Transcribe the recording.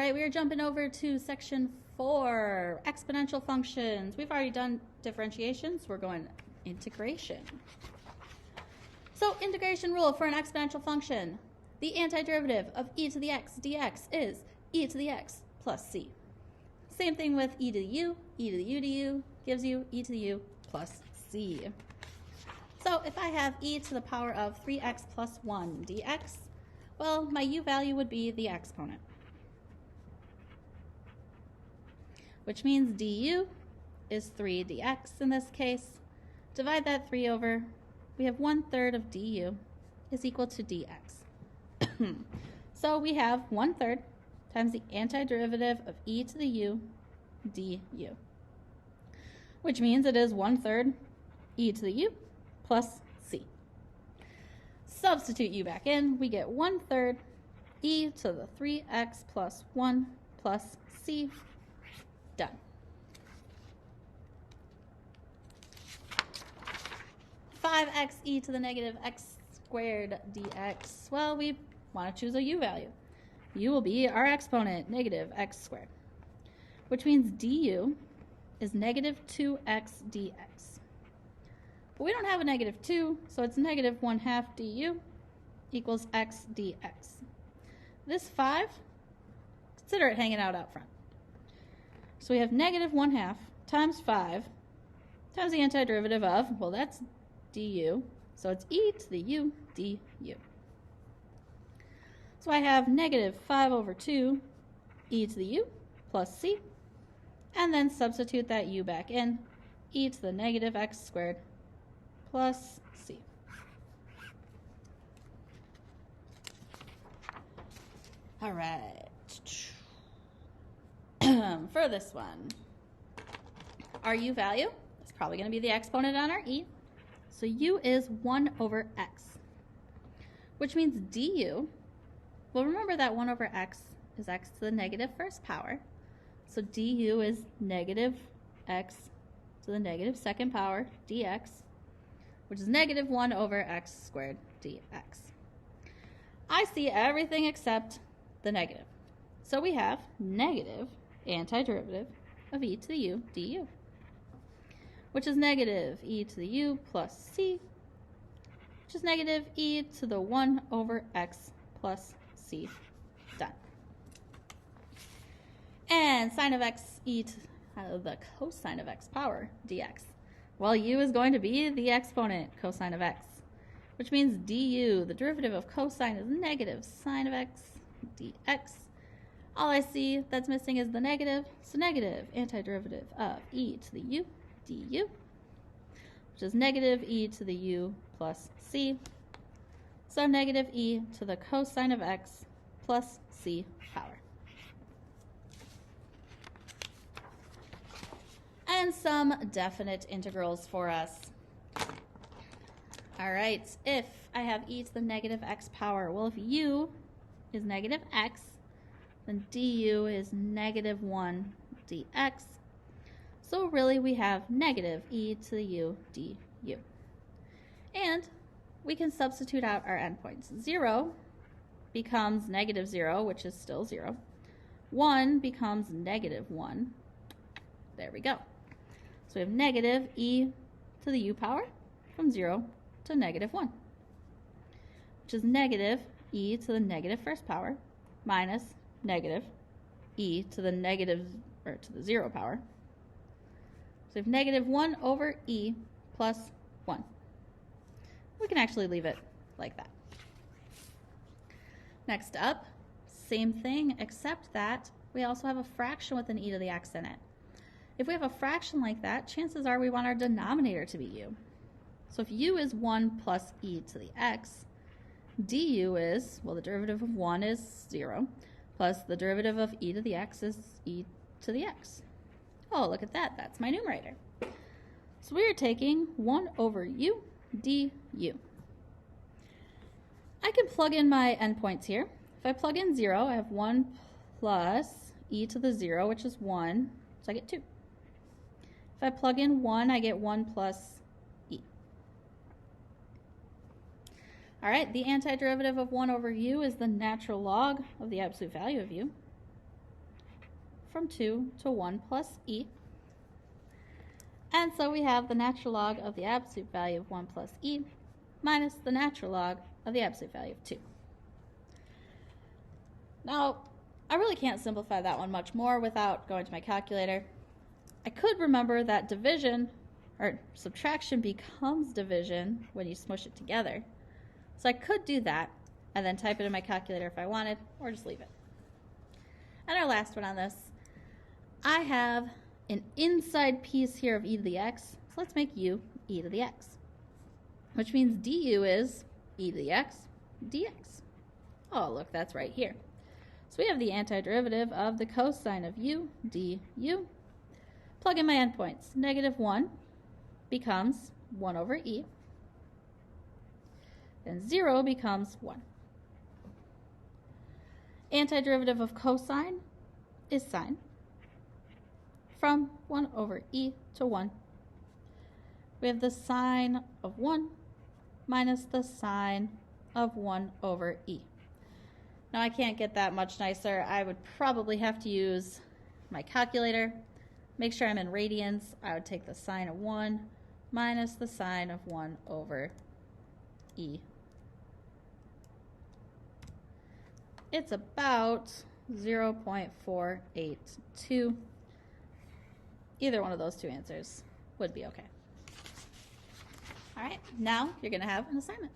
right, we are jumping over to section 4, exponential functions. We've already done differentiation, so we're going integration. So integration rule for an exponential function. The antiderivative of e to the x dx is e to the x plus c. Same thing with e to the u. E to the u du gives you e to the u plus c. So if I have e to the power of 3x plus 1 dx, well, my u value would be the exponent, which means du is 3 dx in this case. Divide that 3 over, we have 1/3 of du is equal to dx. So we have 1/3 times the antiderivative of e to the u du, which means it is 1/3 e to the u plus c. Substitute u back in, we get 1/3 e to the 3x plus 1 plus c. Done. (5x e to the negative x squared dx). Well, we want to choose a u value. U will be our exponent, negative x squared, which means du is negative 2x dx. But we don't have a negative 2, so it's negative 1/2 du equals x dx. This 5, consider it hanging out front. So we have negative 1/2 times 5 times the antiderivative of, well, that's du, so it's e to the u du. So I have negative 5/2 e to the u plus c, and then substitute that u back in, e to the negative x squared plus c. All right. For this one, our u value is probably going to be the exponent on our e. So u is 1/x, which means du, well, remember that 1/x is x to the negative first power. So du is negative x to the negative second power dx, which is negative 1/x squared dx. I see everything except the negative. So we have negative antiderivative of e to the u du, which is negative e to the u plus c, which is negative e to the 1/x plus c. Done. And sine of x e to the cosine of x power dx. Well, u is going to be the exponent cosine of x, which means du, the derivative of cosine, is negative sine of x dx. All I see that's missing is the negative, so negative antiderivative of e to the u du, which is negative e to the u plus c, so negative e to the cosine of x plus c power. And some definite integrals for us. All right, if I have e to the negative x power, well, if u is negative x, then du is negative 1 dx. So really we have negative e to the u du. And we can substitute out our endpoints. 0 becomes negative 0, which is still 0. 1 becomes negative 1. There we go. So we have negative e to the u power from 0 to negative 1, which is negative e to the negative first power minus negative e to the negative, or to the 0 power. So we have negative 1/e plus 1. We can actually leave it like that. Next up, same thing, except that we also have a fraction with an e to the x in it. If we have a fraction like that, chances are we want our denominator to be u. So if u is 1 plus e to the x, du is, well, the derivative of 1 is 0, plus the derivative of e to the x is e to the x. Oh, look at that. That's my numerator. So we are taking 1/u du. I can plug in my endpoints here. If I plug in 0, I have 1 plus e to the 0, which is 1, so I get 2. If I plug in 1, I get 1 plus e. All right, the antiderivative of 1/u is the natural log of the absolute value of u. from 2 to 1 plus e. And so we have the natural log of the absolute value of 1 plus e minus the natural log of the absolute value of 2. Now, I really can't simplify that one much more without going to my calculator. I could remember that division, or subtraction, becomes division when you smush it together. So I could do that and then type it in my calculator if I wanted, or just leave it. And our last one on this, I have an inside piece here of e to the x, so let's make u e to the x, which means du is e to the x dx. Oh, look, that's right here. So we have the antiderivative of the cosine of u du. Plug in my endpoints. -1 becomes 1 over e, and 0 becomes 1. Antiderivative of cosine is sine. From 1 over e to 1, we have the sine of 1 minus the sine of 1 over e. Now I can't get that much nicer. I would probably have to use my calculator. Make sure I'm in radians. I would take the sine of 1 minus the sine of 1 over e. It's about 0.482. Either one of those two answers would be okay. All right, now you're going to have an assignment.